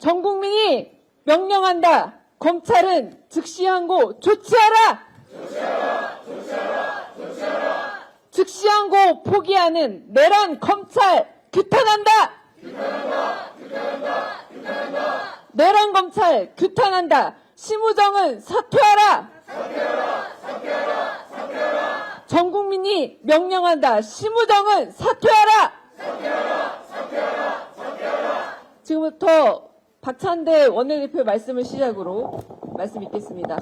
전 국민이 명령한다. 검찰은 즉시 항고 조치하라. 즉시 항고 포기하는 내란 검찰 규탄한다. 내란 검찰 규탄한다. 심우정은 사퇴하라. 전 국민이 명령한다. 심우정은 사퇴하라. 지금부터 박찬대 원내대표 말씀을 시작으로 말씀 있겠습니다.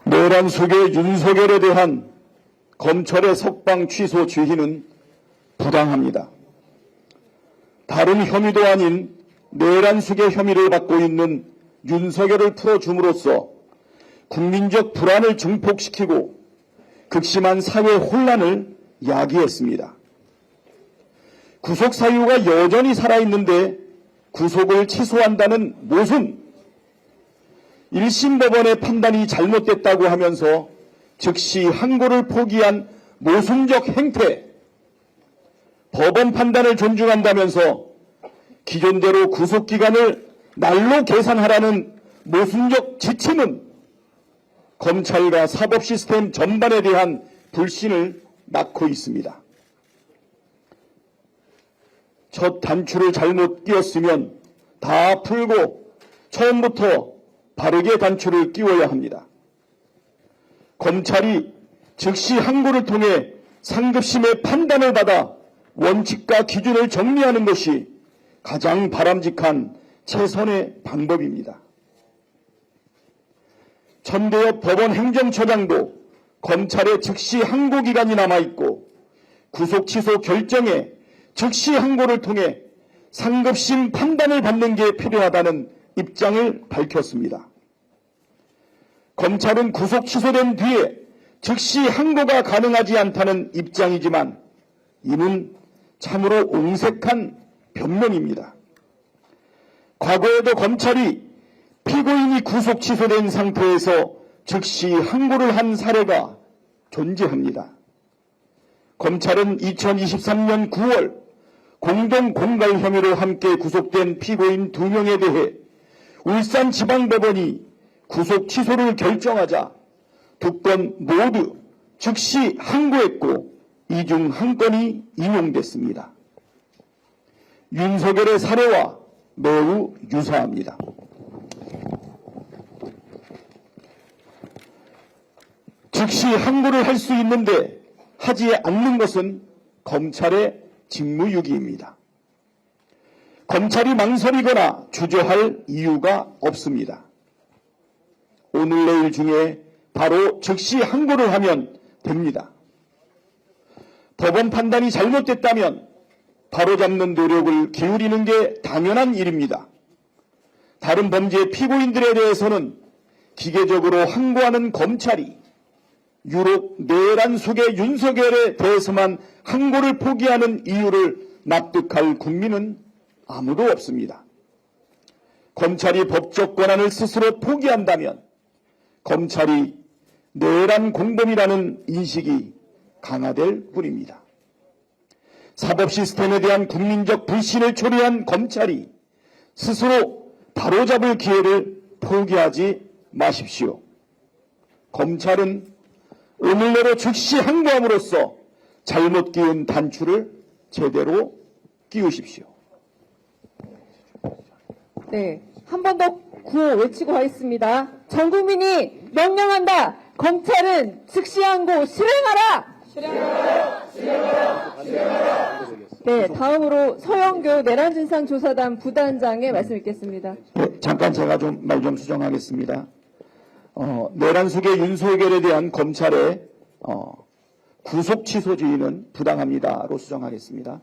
내란 속의 윤석열에 대한 검찰의 석방 취소 지휘는 부당합니다. 다른 혐의도 아닌 내란 속의 혐의를 받고 있는 윤석열을 풀어줌으로써 국민적 불안을 증폭시키고 극심한 사회 혼란을 야기했습니다. 구속 사유가 여전히 살아있는데 구속을 취소한다는 모순, 1심 법원의 판단이 잘못됐다고 하면서 즉시 항고를 포기한 모순적 행태, 법원 판단을 존중한다면서 기존대로 구속기간을 날로 계산하라는 모순적 지침은 검찰과 사법 시스템 전반에 대한 불신을 낳고 있습니다. 첫 단추를 잘못 끼웠으면 다 풀고 처음부터 바르게 단추를 끼워야 합니다. 검찰이 즉시 항고를 통해 상급심의 판단을 받아 원칙과 기준을 정리하는 것이 가장 바람직한 최선의 방법입니다. 천대엽 법원 행정처장도 검찰의 즉시 항고 기간이 남아있고 구속 취소 결정에 즉시 항고를 통해 상급심 판단을 받는 게 필요하다는 입장을 밝혔습니다. 검찰은 구속 취소된 뒤에 즉시 항고가 가능하지 않다는 입장이지만 이는 참으로 옹색한 변명입니다. 과거에도 검찰이 피고인이 구속 취소된 상태에서 즉시 항고를 한 사례가 존재합니다. 검찰은 2023년 9월 공동 공갈 혐의로 함께 구속된 피고인 2명에 대해 울산지방법원이 구속 취소를 결정하자 2건 모두 즉시 항고했고 이 중 한 건이 인용됐습니다. 윤석열의 사례와 매우 유사합니다. 즉시 항고를 할 수 있는데 하지 않는 것은 검찰의 직무유기입니다. 검찰이 망설이거나 주저할 이유가 없습니다. 오늘 내일 중에 바로 즉시 항고를 하면 됩니다. 법원 판단이 잘못됐다면 바로잡는 노력을 기울이는 게 당연한 일입니다. 다른 범죄 피고인들에 대해서는 기계적으로 항고하는 검찰이 유독 내란 속의 윤석열에 대해서만 항고를 포기하는 이유를 납득할 국민은 아무도 없습니다. 검찰이 법적 권한을 스스로 포기한다면 검찰이 내란 공범이라는 인식이 강화될 뿐입니다. 사법 시스템에 대한 국민적 불신을 초래한 검찰이 스스로 바로잡을 기회를 포기하지 마십시오. 검찰은 오늘 내로 즉시 항고함으로써 잘못 끼운 단추를 제대로 끼우십시오. 네, 한 번 더 구호 외치고 가겠습니다. 전 국민이 명령한다. 검찰은 즉시 항고 실행하라. 네, 다음으로 서영교 내란진상조사단 부단장의 말씀 있겠습니다. 네, 잠깐 제가 말 좀 수정하겠습니다. 내란 속의 윤석열에 대한 검찰의 구속 취소주의는 부당합니다로 수정하겠습니다.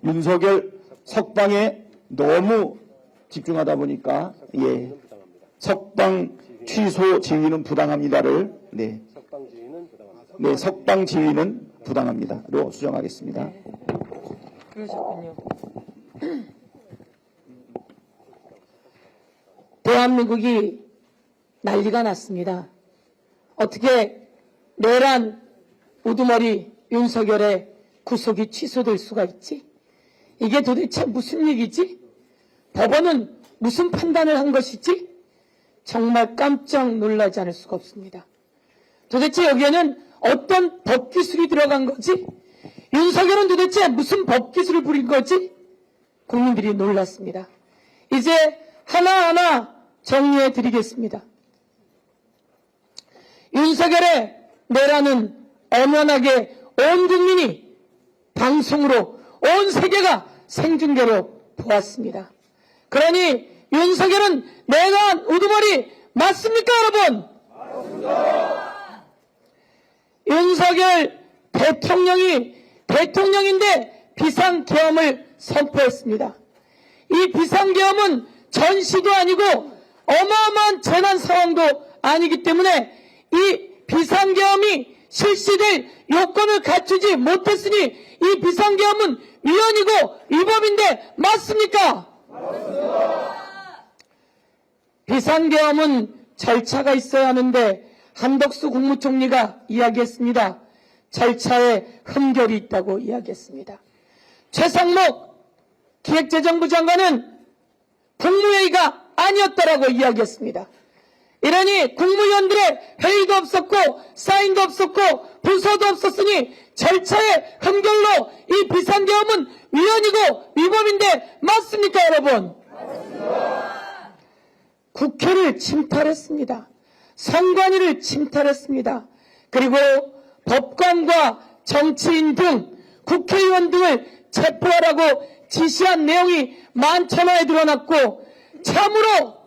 윤석열 석방에 너무 집중하다 보니까 석방 취소 지휘는 부당합니다를 석방 지휘는 부당합니다로 수정하겠습니다. 그러셨군요. 대한민국이 난리가 났습니다. 어떻게 내란 우두머리 윤석열의 구속이 취소될 수가 있지? 이게 도대체 무슨 얘기지? 법원은 무슨 판단을 한 것이지? 정말 깜짝 놀라지 않을 수가 없습니다. 도대체 여기에는 어떤 법기술이 들어간 거지? 윤석열은 도대체 무슨 법기술을 부린 거지? 국민들이 놀랐습니다. 이제 하나하나 정리해 드리겠습니다. 윤석열의 내란은 엄연하게 온 국민이 방송으로 온 세계가 생중계로 보았습니다. 그러니 윤석열은 내란 우두머리 맞습니까, 여러분? 맞습니다. 윤석열 대통령인데 비상계엄을 선포했습니다. 이 비상계엄은 전시도 아니고 어마어마한 재난 상황도 아니기 때문에 이 비상계엄이 실시될 요건을 갖추지 못했으니 이 비상계엄은 위헌이고 위법인데 맞습니까? 맞습니다. 비상계엄은 절차가 있어야 하는데 한덕수 국무총리가 이야기했습니다. 절차에 흠결이 있다고 이야기했습니다. 최상목 기획재정부 장관은 국무회의가 아니었다라고 이야기했습니다. 이러니 국무위원들의 회의도 없었고 사인도 없었고 부서도 없었으니 절차의 흠결로 이 비상계엄은 위헌이고 위법인데 맞습니까, 여러분? 맞습니다. 국회를 침탈했습니다. 선관위를 침탈했습니다. 그리고 법관과 정치인 등 국회의원 등을 체포하라고 지시한 내용이 만천하에 드러났고 참으로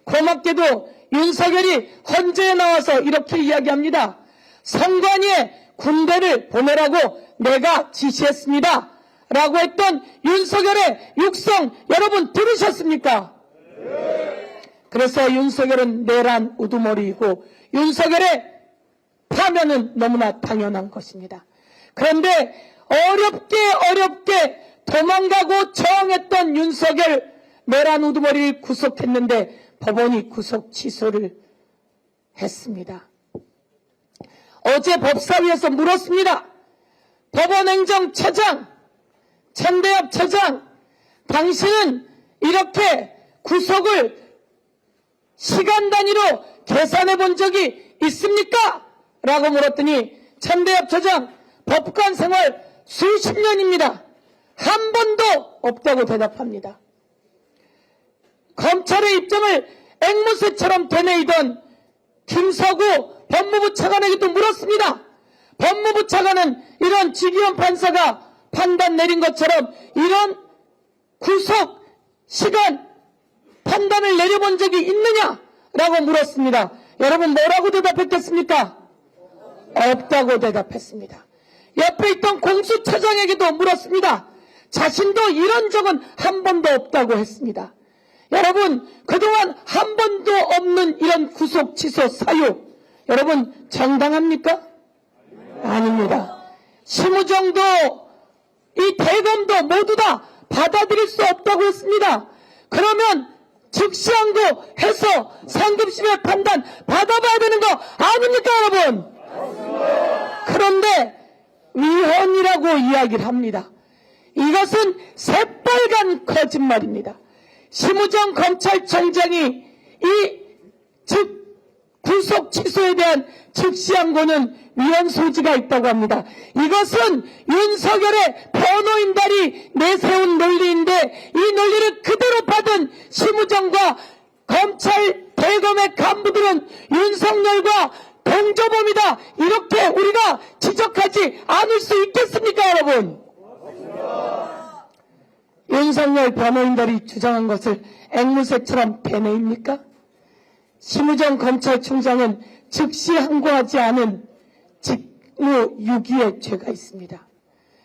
고맙게도 윤석열이 헌재에 나와서 이렇게 이야기합니다. 선관위에 군대를 보내라고 내가 지시했습니다. 라고 했던 윤석열의 육성 여러분 들으셨습니까? 그래서 윤석열은 내란 우두머리이고 윤석열의 파면은 너무나 당연한 것입니다. 그런데 어렵게 도망가고 저항했던 윤석열 내란 우두머리를 구속했는데 법원이 구속 취소를 했습니다. 어제 법사위에서 물었습니다. 법원행정처장, 천대엽 처장, 당신은 이렇게 구속을 시간 단위로 계산해 본 적이 있습니까? 라고 물었더니 천대엽 처장, 법관 생활 수십 년입니다. 한 번도 없다고 대답합니다. 검찰의 입장을 앵무새처럼 되뇌이던 김서구 법무부 차관에게도 물었습니다. 법무부 차관은 이런 지기현 판사가 판단 내린 것처럼 이런 구속 시간 판단을 내려본 적이 있느냐라고 물었습니다. 여러분 뭐라고 대답했겠습니까? 없다고 대답했습니다. 옆에 있던 공수처장에게도 물었습니다. 자신도 이런 적은 한 번도 없다고 했습니다. 여러분 그동안 한 번도 없는 이런 구속 취소 사유 여러분 정당합니까? 아닙니다. 심우정도 이 대검도 모두 다 받아들일 수 없다고 했습니다. 그러면 즉시항고 해서 상급심의 판단 받아봐야 되는 거 아닙니까, 여러분? 그런데 위헌이라고 이야기를 합니다. 이것은 새빨간 거짓말입니다. 심우정 검찰총장이 구속 취소에 대한 즉시항고는 위헌 소지가 있다고 합니다. 이것은 윤석열의 변호인단이 내세운 논리인데 이 논리를 그대로 받은 심우정과 검찰 대검의 간부들은 윤석열과 동조범이다 이렇게 우리가 지적하지 않을 수 있겠습니까, 여러분? 윤석열 변호인단이 주장한 것을 앵무새처럼 되뇌입니까? 심우정 검찰총장은 즉시 항고하지 않은 직무유기의 죄가 있습니다.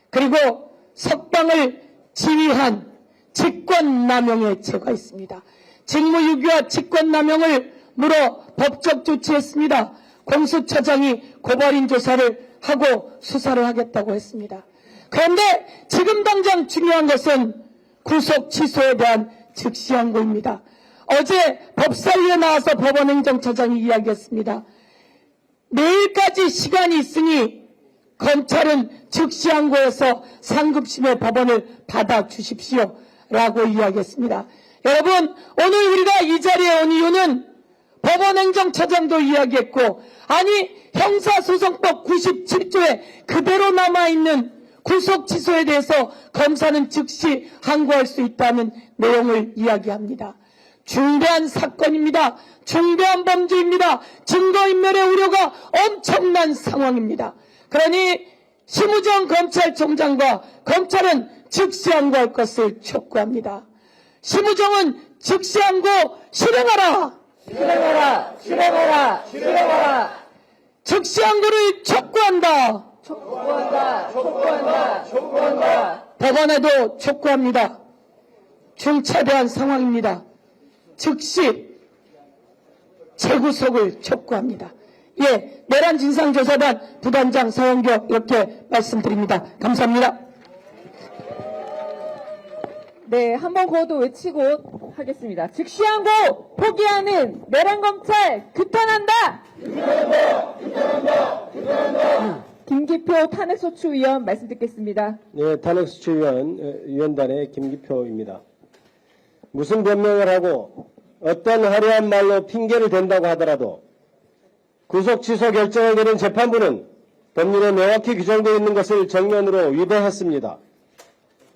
그리고 석방을 지휘한 직권남용의 죄가 있습니다. 직무유기와 직권남용을 물어 법적 조치했습니다. 공수처장이 고발인 조사를 하고 수사를 하겠다고 했습니다. 그런데 지금 당장 중요한 것은 구속 취소에 대한 즉시항고입니다. 어제 법사위에 나와서 법원행정처장이 이야기했습니다. 내일까지 시간이 있으니 검찰은 즉시 항고해서 상급심의 법원을 받아주십시오 라고 이야기했습니다. 여러분, 오늘 우리가 이 자리에 온 이유는 법원행정처장도 이야기했고, 아니 형사소송법 97조에 그대로 남아있는 구속취소에 대해서 검사는 즉시 항고할 수 있다는 내용을 이야기합니다. 중대한 사건입니다. 중대한 범죄입니다. 증거인멸의 우려가 엄청난 상황입니다. 그러니 심우정 검찰총장과 검찰은 즉시 항고할 것을 촉구합니다. 심우정은 즉시 항고 실행하라! 실행하라! 실행하라! 실행하라! 즉시 항고를 촉구한다! 촉구한다! 촉구한다! 촉구한다! 법원에도 촉구합니다. 중차대한 상황입니다. 즉시 재구속을 촉구합니다. 예, 내란 진상조사단 부단장 서원교 이렇게 말씀드립니다. 감사합니다. 네, 한 번 더 외치고 하겠습니다. 즉시 항고 포기하는 내란 검찰 규탄한다! 김기표 탄핵소추위원 말씀 듣겠습니다. 네, 탄핵수출위원단의 김기표입니다. 무슨 변명을 하고 어떤 화려한 말로 핑계를 댄다고 하더라도 구속 취소 결정을 내린 재판부는 법률에 명확히 규정되어 있는 것을 정면으로 위배했습니다.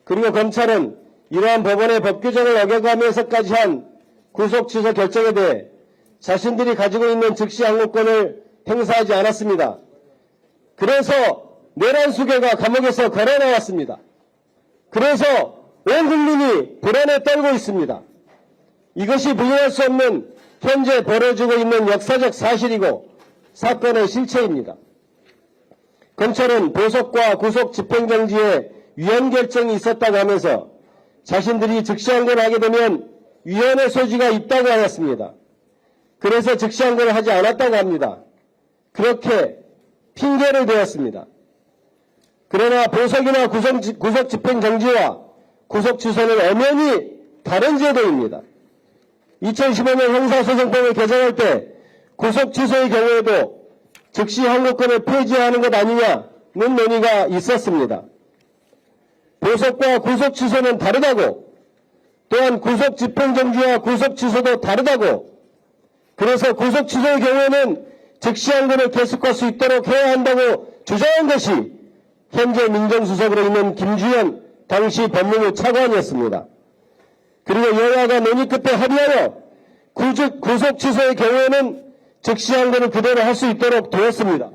그리고 검찰은 이러한 법원의 법 규정을 어겨가면서까지 한 구속 취소 결정에 대해 자신들이 가지고 있는 즉시 항고권을 행사하지 않았습니다. 그래서 내란 수괴가 감옥에서 걸어 나왔습니다. 그래서 온 국민이 불안에 떨고 있습니다. 이것이 부인할 수 없는 현재 벌어지고 있는 역사적 사실이고 사건의 실체입니다. 검찰은 보석과 구속 집행정지에 위헌 결정이 있었다고 하면서 자신들이 즉시항고를 하게 되면 위헌의 소지가 있다고 하였습니다. 그래서 즉시항고를 하지 않았다고 합니다. 그렇게 핑계를 대었습니다. 그러나 보석이나 구속 집행정지와 구속 취소는 엄연히 다른 제도입니다. 2015년 형사소송법을 개정할 때 구속 취소의 경우에도 즉시 항고권을 폐지하는 것 아니냐는 논의가 있었습니다. 보석과 구속 취소는 다르다고, 또한 구속 집행정지와 구속 취소도 다르다고, 그래서 구속 취소의 경우에는 즉시 항고를 계속할 수 있도록 해야 한다고 주장한 것이 현재 민정수석으로 있는 김주현 당시 법무부 차관이었습니다. 그리고 여야가 논의 끝에 합의하여 구속 취소의 경우에는 즉시 항고를 그대로 할 수 있도록 되었습니다.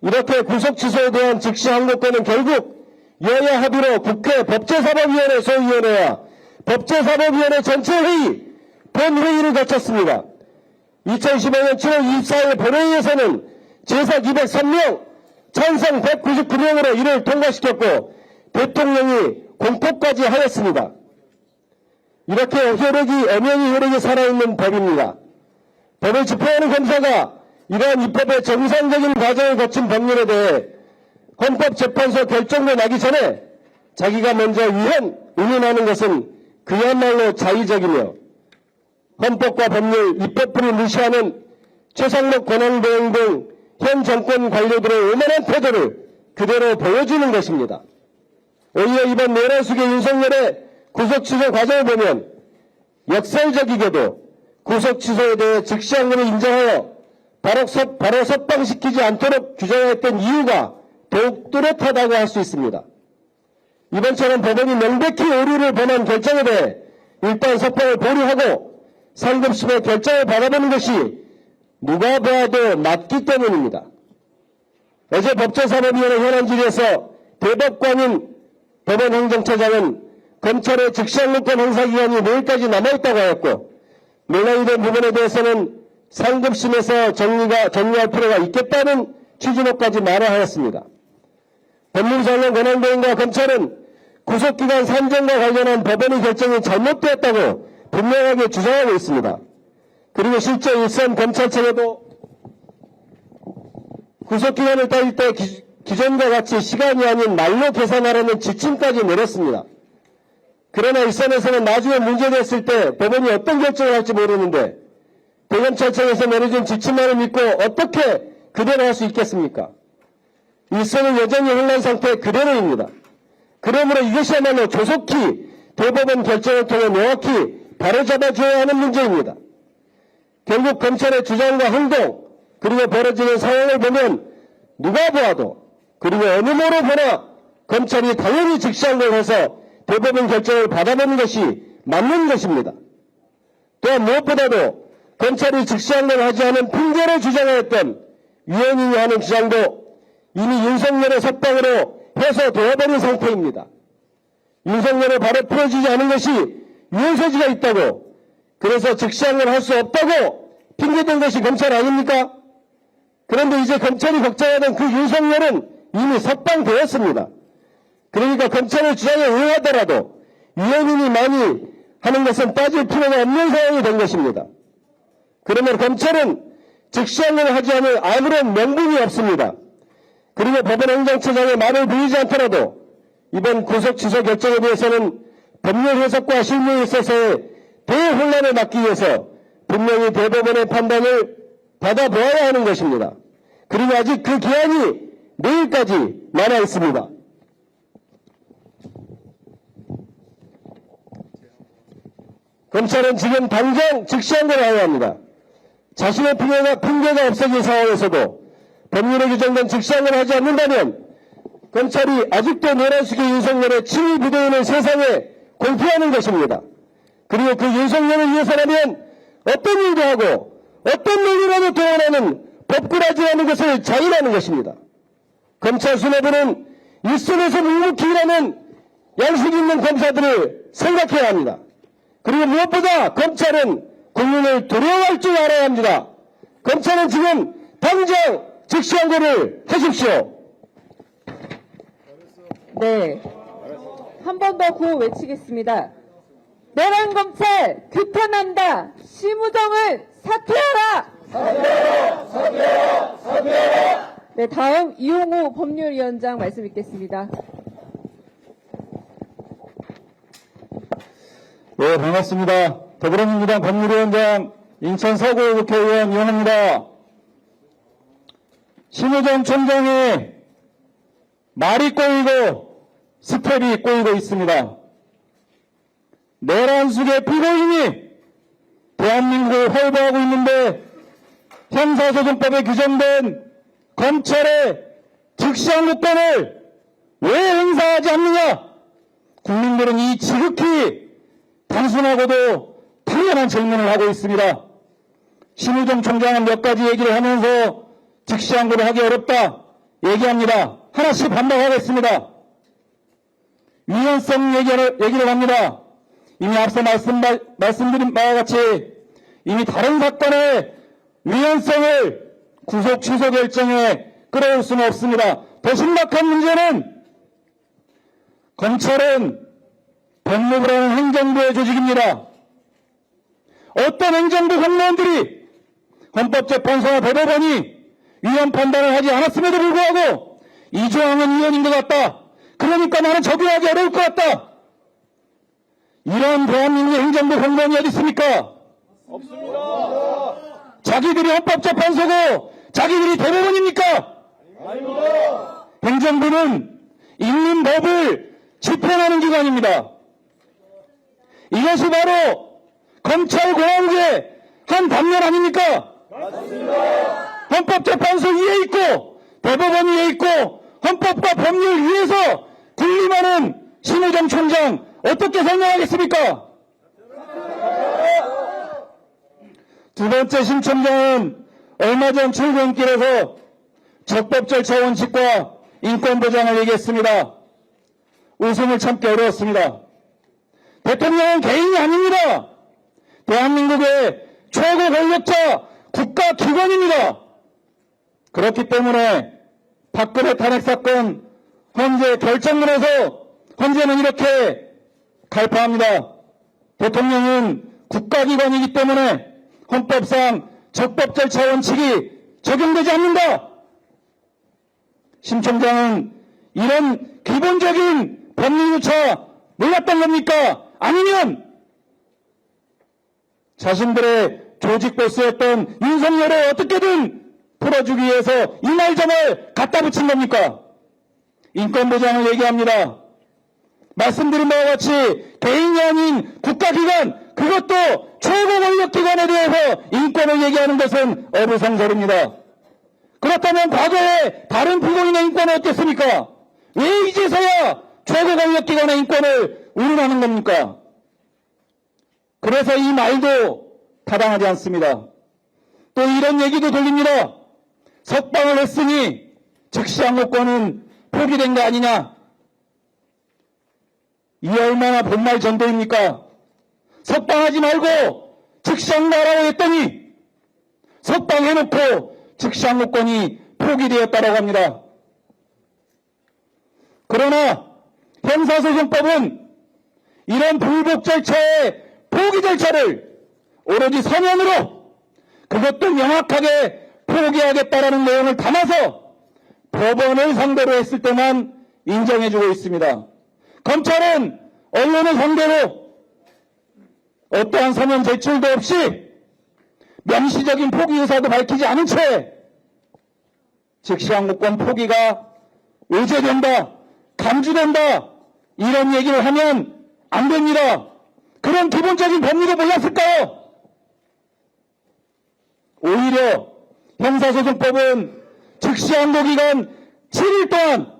이렇게 구속 취소에 대한 즉시 항고권은 결국 여야 합의로 국회 법제사법위원회 소위원회와 법제사법위원회 전체회의 본회의를 거쳤습니다. 2015년 7월 24일 본회의에서는 제사 203명, 찬성 199명으로 이를 통과시켰고 대통령이 공포까지 하였습니다. 이렇게 엄연히 효력이 살아있는 법입니다. 법을 집행하는 검사가 이러한 입법의 정상적인 과정을 거친 법률에 대해 헌법재판소 결정도 나기 전에 자기가 먼저 운운하는 것은 그야말로 자의적이며 헌법과 법률, 입법부를 무시하는 최상목 권한대행 등 현 정권 관료들의 오만한 태도를 그대로 보여주는 것입니다. 오히려 이번 내란 수괴 윤석열의 구속 취소 과정을 보면 역설적이게도 구속 취소에 대해 즉시 항고를 인정하여 바로 석방시키지 않도록 규정했던 이유가 더욱 뚜렷하다고 할 수 있습니다. 이번처럼 법원이 명백히 오류를 범한 결정에 대해 일단 석방을 보류하고 상급심의 결정을 받아보는 것이 누가 봐도 맞기 때문입니다. 어제 법제사법위원회 현안 질의에서 대법관인 법원행정처장은 검찰의 즉시항고권 행사 기간이 내일까지 남아있다고 하였고, 논란이 된 부분에 대해서는 상급심에서 정리할 필요가 있겠다는 취지로까지 말하였습니다. 법무부 장관 권한대행과 검찰은 구속기간 산정과 관련한 법원의 결정이 잘못되었다고 분명하게 주장하고 있습니다. 그리고 실제 일선 검찰청에도 구속기간을 따질 때 기존과 같이 시간이 아닌 날로 계산하라는 지침까지 내렸습니다. 그러나 일선에서는 나중에 문제됐을 때 법원이 어떤 결정을 할지 모르는데 대검찰청에서 내려진 지침만을 믿고 어떻게 그대로 할 수 있겠습니까? 일선은 여전히 혼란 상태 그대로입니다. 그러므로 이것이야말로 조속히 대법원 결정을 통해 명확히 바로잡아줘야 하는 문제입니다. 결국 검찰의 주장과 행동 그리고 벌어지는 상황을 보면 누가 보아도 그리고 어느 모로 보나 검찰이 당연히 즉시한 걸 해서 대법원 결정을 받아보는 것이 맞는 것입니다. 또한 무엇보다도 검찰이 즉시한 걸 하지 않은 핑계로 주장하였던 위헌이니 하는 주장도 이미 윤석열의 석방으로 해소되어버린 상태입니다. 윤석열을 바로 풀어주지 않은 것이 유언소지가 있다고 그래서 즉시한 걸 할 수 없다고 핑계댄 것이 검찰 아닙니까? 그런데 이제 검찰이 걱정하던 그 윤석열은 이미 석방되었습니다. 그러니까 검찰의 주장에 의하더라도 위헌이니 많이 하는 것은 따질 필요가 없는 상황이 된 것입니다. 그러면 검찰은 즉시한 걸 하지 않을 아무런 명분이 없습니다. 그리고 법원 행정처장의 말을 보이지 않더라도 이번 구속 취소 결정에 대해서는 법률 해석과 실무에 있어서의 대혼란을 막기 위해서 분명히 대법원의 판단을 받아보아야 하는 것입니다. 그리고 아직 그 기한이 내일까지 남아 있습니다. 검찰은 지금 당장 즉시한 걸 해야 합니다. 자신의 핑계가 없어진 상황에서도 법률에 규정된 즉시한 걸 하지 않는다면 검찰이 아직도 내란수계 윤석열의 친위 부도인을 세상에 공표하는 것입니다. 그리고 그 윤석열을 위해서라면 어떤 일도 하고 어떤 논리라도 동원하는 법꾸라지라는 것을 자인하는 것입니다. 검찰 수뇌부는 일선에서 묵묵히 일하는 양식 있는 검사들을 생각해야 합니다. 그리고 무엇보다 검찰은 국민을 두려워할 줄 알아야 합니다. 검찰은 지금 당장 즉시한 거를 하십시오. 네. 한 번 더 구호 외치겠습니다. 내란 검찰 규탄한다. 심우정을 사퇴하라. 사퇴하라. 네, 다음 이용우 법률위원장 말씀 있겠습니다. 네, 반갑습니다. 더불어민주당 법률위원장 인천 서구 국회의원 이용호입니다. 심우정 총장의 말이 꼬이고 스텝이 꼬이고 있습니다. 내란수계 피고인이 대한민국을 활보하고 있는데 형사소송법에 규정된 검찰의 즉시항고권을 왜 행사하지 않느냐? 국민들은 이 지극히 단순하고도 당연한 질문을 하고 있습니다. 심우정 총장은 몇 가지 얘기를 하면서 즉시항고를 하기 어렵다 얘기합니다. 하나씩 반박하겠습니다. 위헌성 얘기를 합니다. 이미 앞서 말씀드린 바와 같이 이미 다른 사건의 위헌성을 구속 취소 결정에 끌어올 수는 없습니다. 더 심각한 문제는 검찰은 법무부라는 행정부의 조직입니다. 어떤 행정부 공무원들이 헌법재판소와 대법원이 위헌 판단을 하지 않았음에도 불구하고 이 조항은 위헌인 것 같다. 그러니까 나는 적용하기 어려울 것 같다. 이런 대한민국의 행정부 공무원이 어디 있습니까? 없습니다. 자기들이 헌법재판소고 자기들이 대법원입니까? 아닙니다. 행정부는 읽는 법을 집행하는 기관입니다. 이것이 바로 검찰 공화국의 한 단면 아닙니까? 맞습니다. 헌법재판소 위에 있고 대법원 위에 있고 헌법과 법률 위에서 군림하는 심우정 총장 어떻게 설명하겠습니까? 두 번째 심 총장은 얼마 전 출근길에서 적법 절차 원칙과 인권 보장을 얘기했습니다. 웃음을 참기 어려웠습니다. 대통령은 개인이 아닙니다. 대한민국의 최고 권력자 국가기관입니다. 그렇기 때문에 박근혜 탄핵 사건 헌재 결정문에서 헌재는 이렇게 갈파합니다. 대통령은 국가기관이기 때문에 헌법상 적법 절차 원칙이 적용되지 않는다. 심 총장은 이런 기본적인 법률조차 몰랐던 겁니까? 아니면 자신들의 조직 보스였던 윤석열을 어떻게든 풀어주기 위해서 이 말 저 말 갖다 붙인 겁니까? 인권보장을 얘기합니다. 말씀드린 바와 같이 개인이 아닌 국가기관, 그것도 최고 권력기관에 대해서 인권을 얘기하는 것은 어불성설입니다. 그렇다면 과거에 다른 피고인의 인권은 어땠습니까? 왜 이제서야 최고 권력기관의 인권을 운운하는 겁니까? 그래서 이 말도 타당하지 않습니다. 또 이런 얘기도 들립니다. 석방을 했으니 즉시 항고권은 포기된 거 아니냐? 이 얼마나 본말 전도입니까? 석방하지 말고 즉시 항고하라고 했더니 석방해놓고 즉시 항고권이 포기되었다고 합니다. 그러나 형사소송법은 이런 불복 절차의 포기 절차를 오로지 서면으로, 그것도 명확하게 포기하겠다라는 내용을 담아서 법원을 상대로 했을 때만 인정해주고 있습니다. 검찰은 언론을 상대로 어떠한 서면 제출도 없이 명시적인 포기 의사도 밝히지 않은 채 즉시 항고권 포기가 의제된다, 감주된다, 이런 얘기를 하면 안 됩니다. 그런 기본적인 법리를 몰랐을까요? 오히려 형사소송법은 즉시 항고 기간 7일 동안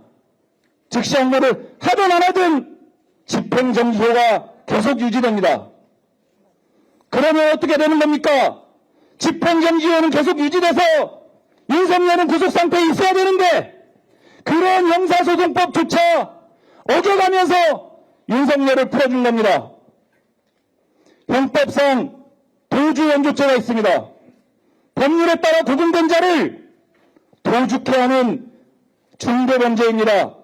즉시 항고를 하든 안 하든 집행정지효가 계속 유지됩니다. 그러면 어떻게 되는 겁니까? 집행정지효는 계속 유지돼서 윤석열은 구속상태에 있어야 되는데 그런 형사소송법조차 어겨가면서 윤석열을 풀어준 겁니다. 형법상 도주연조죄가 있습니다. 법률에 따라 구금된 자를 도죽해 하는 중대범죄입니다.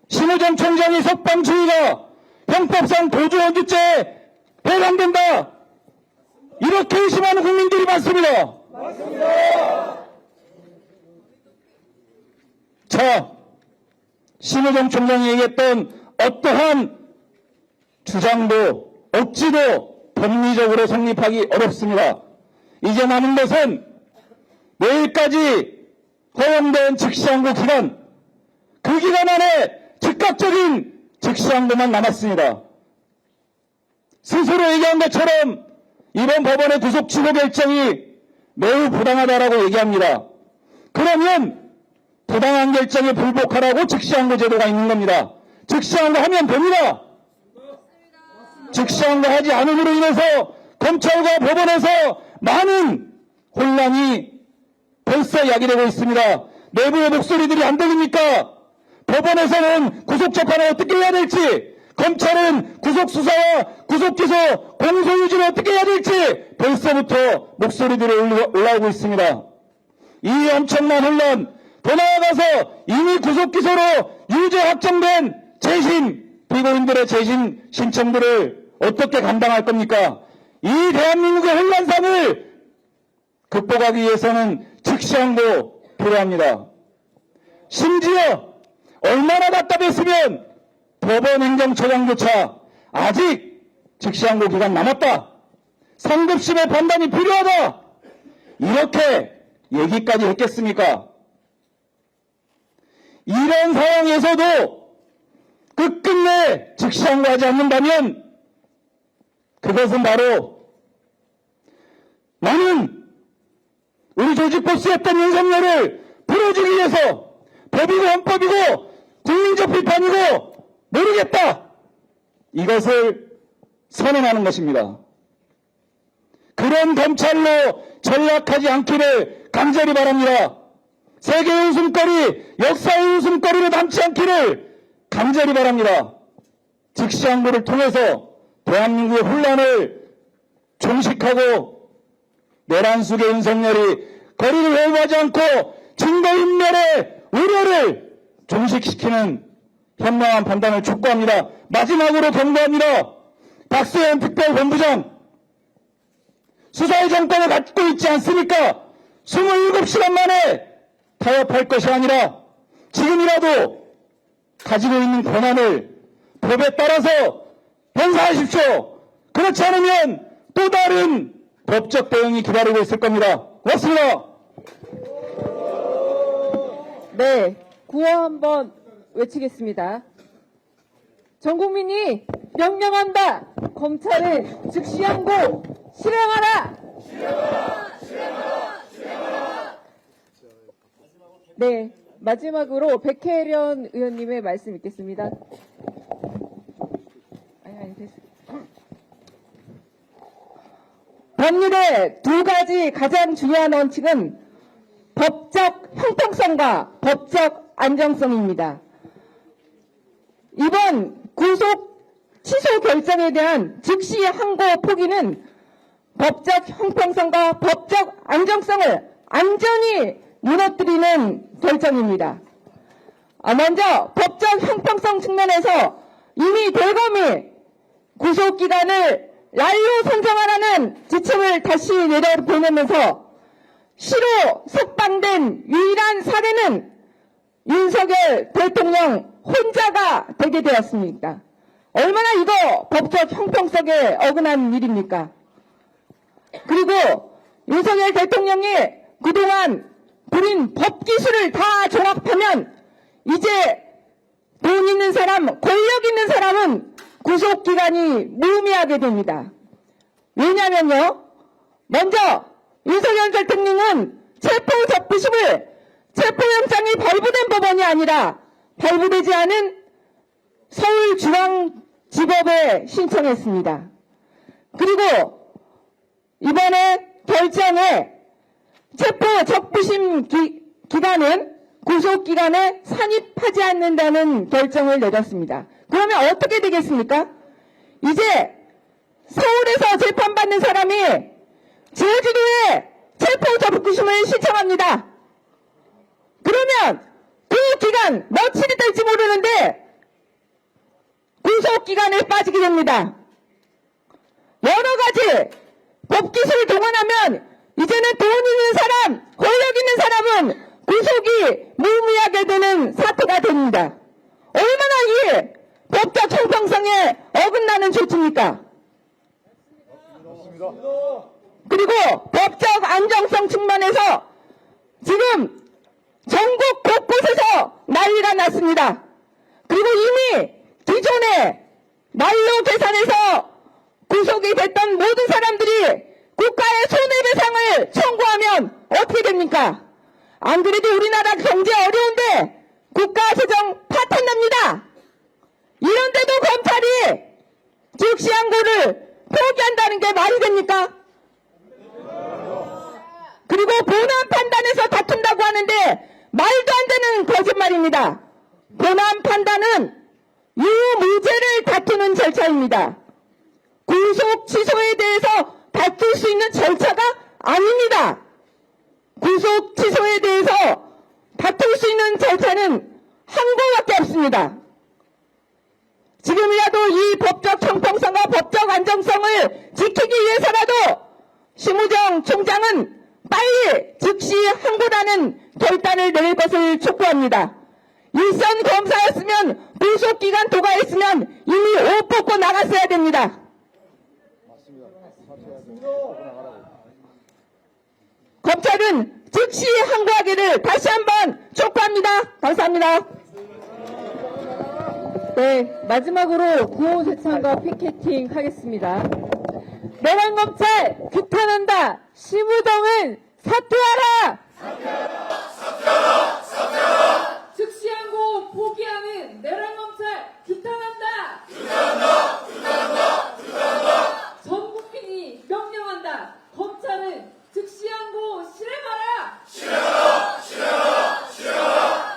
신우정 총장의 석방 주의가 형법상 도주연조죄에 해당된다, 이렇게 의심하는 국민들이 많습니다. 자, 신우정 총장이 얘기했던 어떠한 주장도 억지도 법리적으로 성립하기 어렵습니다. 이제 남은 것은 내일까지 허용된 즉시항고 기간, 그 기간 안에 즉각적인 즉시항고만 남았습니다. 스스로 얘기한 것처럼 이번 법원의 구속 취소 결정이 매우 부당하다라고 얘기합니다. 그러면 부당한 결정에 불복하라고 즉시항고 제도가 있는 겁니다. 즉시항고 하면 됩니다. 즉시항고 하지 않음으로 인해서 검찰과 법원에서 많은 혼란이 벌써 야기되고 있습니다. 내부의 목소리들이 안 들립니까? 법원에서는 구속재판을 어떻게 해야 될지, 검찰은 구속수사와 구속기소, 공소유지를 어떻게 해야 될지 벌써부터 목소리들이 올라오고 있습니다. 이 엄청난 혼란, 더 나아가서 이미 구속기소로 유죄 확정된 재심, 피고인들의 재심 신청들을 어떻게 감당할 겁니까? 이 대한민국의 혼란상을 극복하기 위해서는 즉시항고 필요합니다. 심지어 얼마나 답답했으면 법원 행정처장조차 아직 즉시항고 기간 남았다, 상급심의 판단이 필요하다, 이렇게 얘기까지 했겠습니까? 이런 상황에서도 끝끝내 즉시항고하지 않는다면 그것은 바로 나는 우리 조직 보스였던 윤석열을 풀어주기 위해서 법이고 헌법이고 국민적 비판이고 모르겠다, 이것을 선언하는 것입니다. 그런 검찰로 전락하지 않기를 간절히 바랍니다. 세계의 웃음거리, 역사의 웃음거리로 남지 않기를 간절히 바랍니다. 즉시항고를 통해서 대한민국의 혼란을 종식하고 내란 속의 윤석열이 거리를 회유하지 않고 증거인멸의 우려를 종식시키는 현명한 판단을 촉구합니다. 마지막으로 경고합니다. 박수현 특별본부장, 수사의 정권을 갖고 있지 않습니까? 27시간 만에 타협할 것이 아니라 지금이라도 가지고 있는 권한을 법에 따라서 행사하십시오. 그렇지 않으면 또 다른 법적 대응이 기다리고 있을 겁니다. 고맙습니다. 네, 구호 한번 외치겠습니다. 전 국민이 명령한다. 검찰은 즉시 항고 실행하라. 네, 마지막으로 백혜련 의원님의 말씀 있겠습니다. 아니, 됐습니다. 법률의 두 가지 가장 중요한 원칙은 법적 형평성과 법적 안정성입니다. 이번 구속 취소 결정에 대한 즉시 항고 포기는 법적 형평성과 법적 안정성을 안전히 무너뜨리는 결정입니다. 먼저 법적 형평성 측면에서 이미 대검이 구속기간을 날로 선정하라는 지침을 다시 내려보내면서 시로 석방된 유일한 사례는 윤석열 대통령 혼자가 되게 되었습니다. 얼마나 이거 법적 형평성에 어긋난 일입니까? 그리고 윤석열 대통령이 그동안 부린 법기술을 다 종합하면 이제 돈 있는 사람, 권력 있는 사람은 구속기간이 무의미하게 됩니다. 왜냐면요, 먼저 윤석열 대통령은 체포적부심을 체포영장이 발부된 법원이 아니라 발부되지 않은 서울중앙지법에 신청했습니다. 그리고 이번에 결정에 체포적부심 기간은 구속기간에 산입하지 않는다는 결정을 내렸습니다. 그러면 어떻게 되겠습니까? 이제 서울에서 재판받는 사람이 제주도에 체포적부심을 신청합니다. 그러면 그 기간 며칠이 될지 모르는데 구속기간에 빠지게 됩니다. 여러 가지 법기술을 동원하면 이제는 돈 있는 사람, 권력 있는 사람은 구속이 무의미하게 되는 사태가 됩니다. 얼마나 이 법적 형평성에 어긋나는 조치입니까? 그리고 법적 안정성 측면에서 지금 전국 곳곳에서 난리가 났습니다. 그리고 이미 기존에 날로 계산해서 구속이 됐던 모든 사람들이 국가의 손해배상을 청구하면 어떻게 됩니까? 안 그래도 우리나라 경제 어려운데 국가 재정 파탄납니다. 이런데도 검찰이 즉시 항고를 포기한다는 게 말이 됩니까? 그리고 본안 판단에서 다툰다고 하는데 말도 안 되는 거짓말입니다. 본안 판단은 유무죄를 다투는 절차입니다. 구속 취소에 대해서 다툴 수 있는 절차가 아닙니다. 구속 취소에 대해서 다툴 수 있는 절차는 항고밖에 없습니다. 지금이라도 이 법적 형평성과 법적 안정성을 지키기 위해서라도 심우정 총장은 빨리 즉시 항고라는 결단을 내릴 것을 촉구합니다. 일선 검사였으면 구속기간 도과했으면 이미 옷 벗고 나갔어야 됩니다. 검찰은 즉시 항고하기를 다시 한번 촉구합니다. 감사합니다. 네, 마지막으로 구호 제창과 피켓팅 하겠습니다. 내란 검찰 규탄한다. 심우정은 사퇴하라.